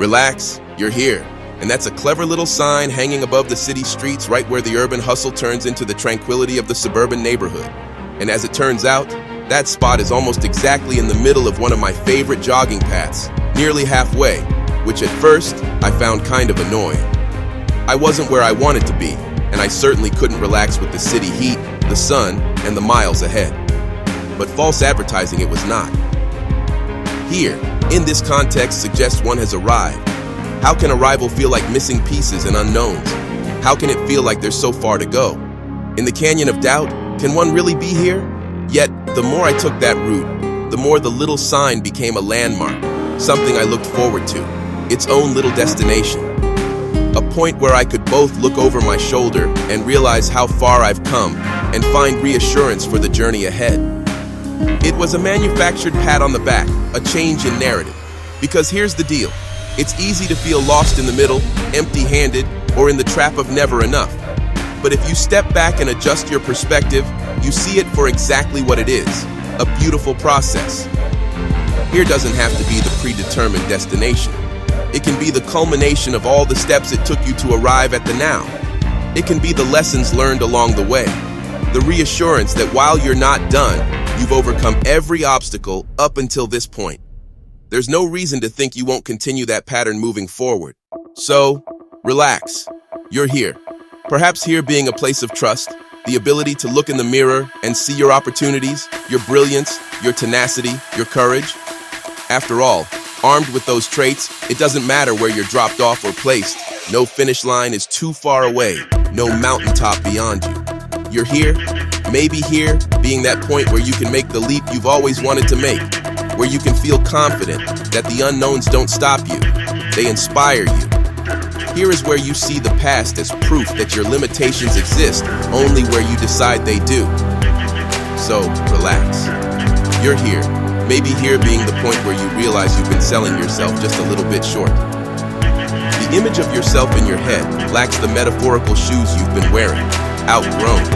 Relax, you're here. And that's a clever little sign hanging above the city streets right where the urban hustle turns into the tranquility of the suburban neighborhood. And as it turns out, that spot is almost exactly in the middle of one of my favorite jogging paths, nearly halfway, which at first I found kind of annoying. I wasn't where I wanted to be, and I certainly couldn't relax with the city heat, the sun, and the miles ahead. But false advertising it was not. Here, in this context, suggests one has arrived. How can arrival feel like missing pieces and unknowns? How can it feel like there's so far to go? In the canyon of doubt, can one really be here? Yet, the more I took that route, the more the little sign became a landmark, something I looked forward to, its own little destination. A point where I could both look over my shoulder and realize how far I've come and find reassurance for the journey ahead. It was a manufactured pat on the back, a change in narrative. Because here's the deal. It's easy to feel lost in the middle, empty-handed, or in the trap of never enough. But if you step back and adjust your perspective, you see it for exactly what it is, a beautiful process. Here doesn't have to be the predetermined destination. It can be the culmination of all the steps it took you to arrive at the now. It can be the lessons learned along the way, the reassurance that while you're not done, you've overcome every obstacle up until this point. There's no reason to think you won't continue that pattern moving forward. So, relax. You're here. Perhaps here being a place of trust, the ability to look in the mirror and see your opportunities, your brilliance, your tenacity, your courage. After all, armed with those traits, it doesn't matter where you're dropped off or placed. No finish line is too far away, no mountaintop beyond you. You're here, maybe here, being that point where you can make the leap you've always wanted to make, where you can feel confident that the unknowns don't stop you, they inspire you. Here is where you see the past as proof that your limitations exist only where you decide they do. So, relax. You're here, maybe here being the point where you realize you've been selling yourself just a little bit short. The image of yourself in your head lacks the metaphorical shoes you've been wearing, outgrown.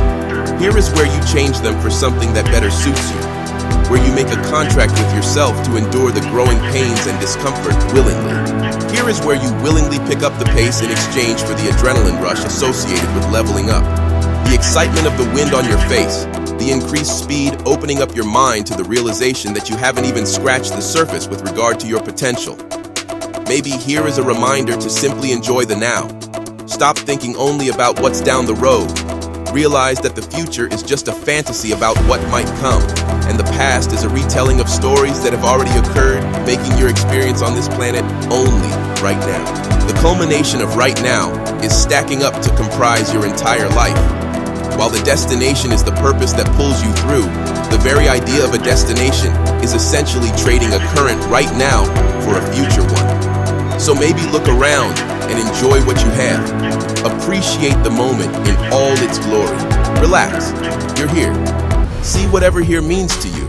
Here is where you change them for something that better suits you, where you make a contract with yourself to endure the growing pains and discomfort willingly. Here is where you willingly pick up the pace in exchange for the adrenaline rush associated with leveling up. The excitement of the wind on your face, the increased speed opening up your mind to the realization that you haven't even scratched the surface with regard to your potential. Maybe here is a reminder to simply enjoy the now. Stop thinking only about what's down the road. Realize that the future is just a fantasy about what might come, and the past is a retelling of stories that have already occurred, making your experience on this planet only right now. The culmination of right now is stacking up to comprise your entire life. While the destination is the purpose that pulls you through, the very idea of a destination is essentially trading a current right now for a future one. So maybe look around and enjoy what you have. Appreciate the moment in all its glory. Relax, you're here. See whatever here means to you.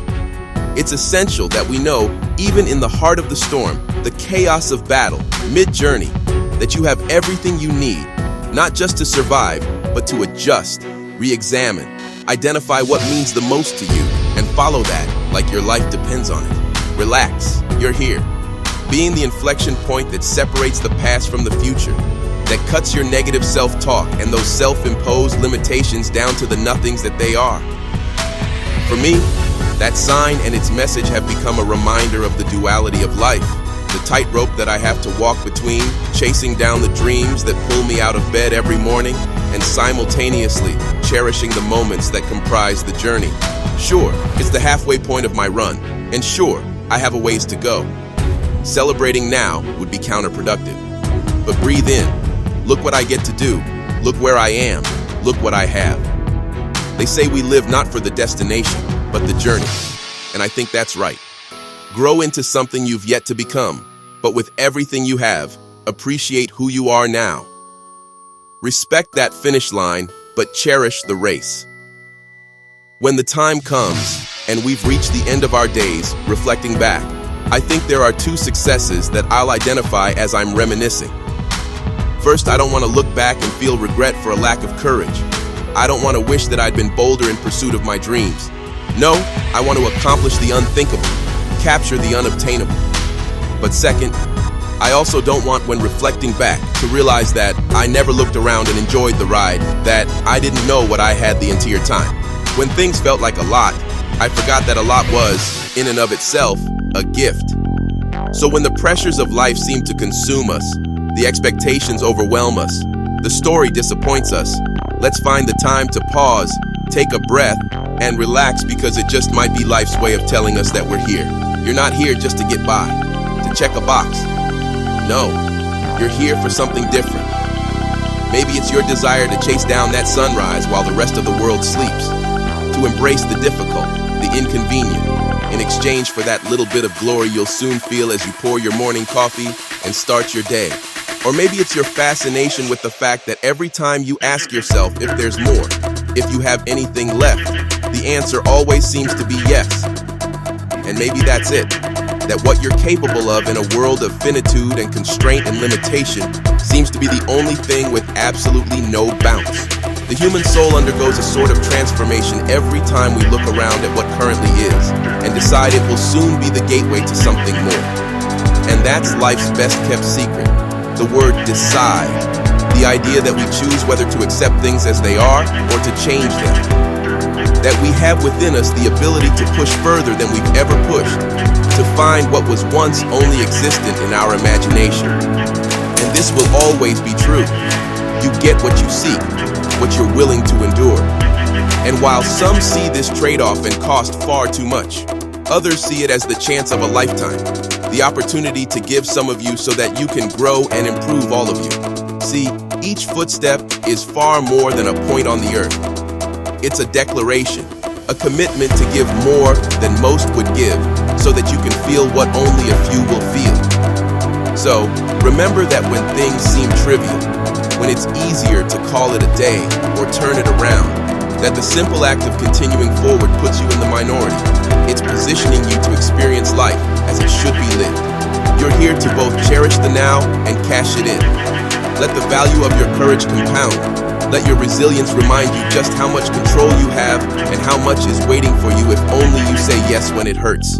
It's essential that we know, even in the heart of the storm, the chaos of battle, mid-journey, that you have everything you need, not just to survive, but to adjust, re-examine, identify what means the most to you, and follow that like your life depends on it. Relax, you're here. Being the inflection point that separates the past from the future, that cuts your negative self-talk and those self-imposed limitations down to the nothings that they are. For me, that sign and its message have become a reminder of the duality of life, the tightrope that I have to walk between, chasing down the dreams that pull me out of bed every morning, and simultaneously cherishing the moments that comprise the journey. Sure, it's the halfway point of my run, and sure, I have a ways to go. Celebrating now would be counterproductive. But breathe in. Look what I get to do. Look where I am. Look what I have. They say we live not for the destination, but the journey. And I think that's right. Grow into something you've yet to become, but with everything you have, appreciate who you are now. Respect that finish line, but cherish the race. When the time comes, and we've reached the end of our days, reflecting back, I think there are two successes that I'll identify as I'm reminiscing. First, I don't want to look back and feel regret for a lack of courage. I don't want to wish that I'd been bolder in pursuit of my dreams. No, I want to accomplish the unthinkable, capture the unobtainable. But second, I also don't want, when reflecting back, to realize that I never looked around and enjoyed the ride, that I didn't know what I had the entire time. When things felt like a lot, I forgot that a lot was, in and of itself, a gift. So when the pressures of life seem to consume us, the expectations overwhelm us, the story disappoints us, let's find the time to pause, take a breath, and relax, because it just might be life's way of telling us that we're here. You're not here just to get by, to check a box. No, you're here for something different. Maybe it's your desire to chase down that sunrise while the rest of the world sleeps, to embrace the difficult, the inconvenient, in exchange for that little bit of glory you'll soon feel as you pour your morning coffee and start your day. Or maybe it's your fascination with the fact that every time you ask yourself if there's more, if you have anything left, the answer always seems to be yes. And maybe that's it, that what you're capable of in a world of finitude and constraint and limitation seems to be the only thing with absolutely no bounce. The human soul undergoes a sort of transformation every time we look around at what currently is and decide it will soon be the gateway to something more. And that's life's best-kept secret, the word decide, the idea that we choose whether to accept things as they are or to change them, that we have within us the ability to push further than we've ever pushed, to find what was once only existent in our imagination. And this will always be true. You get what you seek, what you're willing to endure. And while some see this trade-off and cost far too much, others see it as the chance of a lifetime, the opportunity to give some of you so that you can grow and improve all of you. See, each footstep is far more than a point on the earth. It's a declaration, a commitment to give more than most would give, so that you can feel what only a few will feel. So, remember that when things seem trivial, when it's easier to call it a day or turn it around, that the simple act of continuing forward puts you in the minority. It's positioning you to experience life as it should be lived. You're here to both cherish the now and cash it in. Let the value of your courage compound. Let your resilience remind you just how much control you have and how much is waiting for you if only you say yes when it hurts.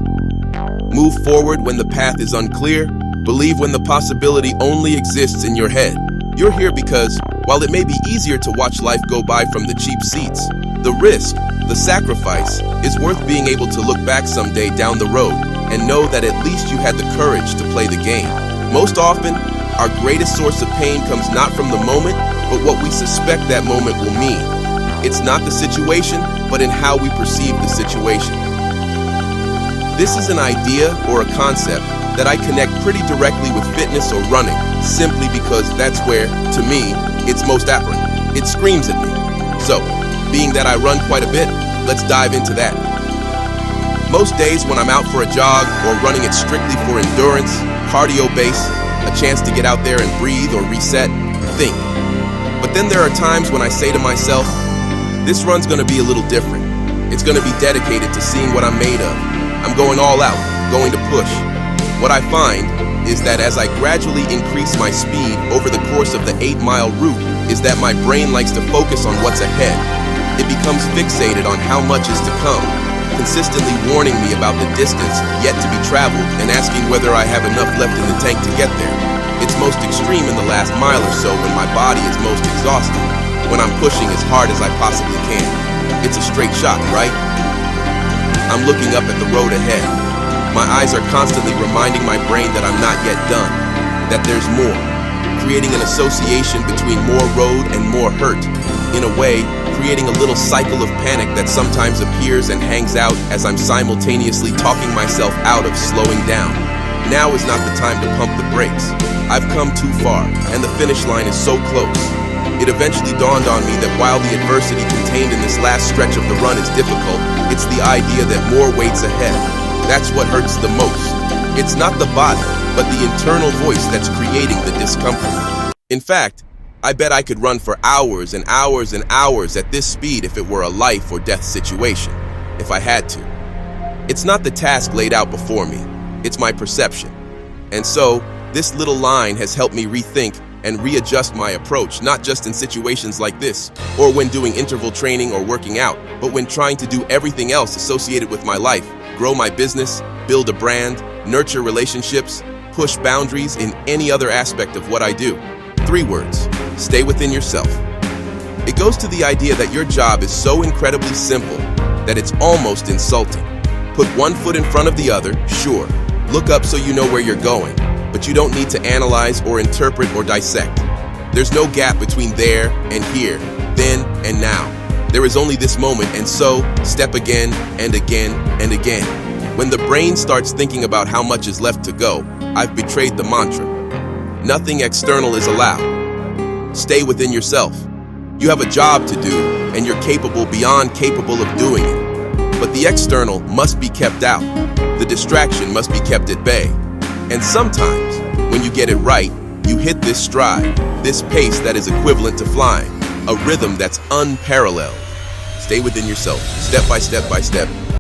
Move forward when the path is unclear. Believe when the possibility only exists in your head. You're here because, while it may be easier to watch life go by from the cheap seats, the risk, the sacrifice, is worth being able to look back someday down the road and know that at least you had the courage to play the game. Most often, our greatest source of pain comes not from the moment, but what we suspect that moment will mean. It's not the situation, but in how we perceive the situation. This is an idea or a concept that I connect pretty directly with fitness or running, simply because that's where, to me, it's most apparent. It screams at me. So, being that I run quite a bit, let's dive into that. Most days when I'm out for a jog or running it strictly for endurance, cardio-based, a chance to get out there and breathe or reset, think. But then there are times when I say to myself, this run's gonna be a little different. It's gonna be dedicated to seeing what I'm made of. I'm going all out, going to push. What I find is that as I gradually increase my speed over the course of the 8-mile route, is that my brain likes to focus on what's ahead. It becomes fixated on how much is to come, consistently warning me about the distance yet to be traveled and asking whether I have enough left in the tank to get there. It's most extreme in the last mile or so when my body is most exhausted, when I'm pushing as hard as I possibly can. It's a straight shot, right? I'm looking up at the road ahead. My eyes are constantly reminding my brain that I'm not yet done, that there's more, creating an association between more road and more hurt. In a way, creating a little cycle of panic that sometimes appears and hangs out as I'm simultaneously talking myself out of slowing down. Now is not the time to pump the brakes. I've come too far, and the finish line is so close. It eventually dawned on me that while the adversity contained in this last stretch of the run is difficult, it's the idea that more waits ahead. That's what hurts the most. It's not the body, but the internal voice that's creating the discomfort. In fact, I bet I could run for hours and hours and hours at this speed if it were a life or death situation, if I had to. It's not the task laid out before me, it's my perception. And so, this little line has helped me rethink and readjust my approach, not just in situations like this, or when doing interval training or working out, but when trying to do everything else associated with my life, grow my business, build a brand, nurture relationships, push boundaries in any other aspect of what I do. 3 words: stay within yourself. It goes to the idea that your job is so incredibly simple that it's almost insulting. Put one foot in front of the other, sure. Look up so you know where you're going, but you don't need to analyze or interpret or dissect. There's no gap between there and here, then and now. There is only this moment, and so step again and again and again. When the brain starts thinking about how much is left to go, I've betrayed the mantra. Nothing external is allowed. Stay within yourself. You have a job to do, and you're beyond capable of doing it. But the external must be kept out. The distraction must be kept at bay. And sometimes, when you get it right, you hit this stride, this pace that is equivalent to flying, a rhythm that's unparalleled. Stay within yourself, step by step by step,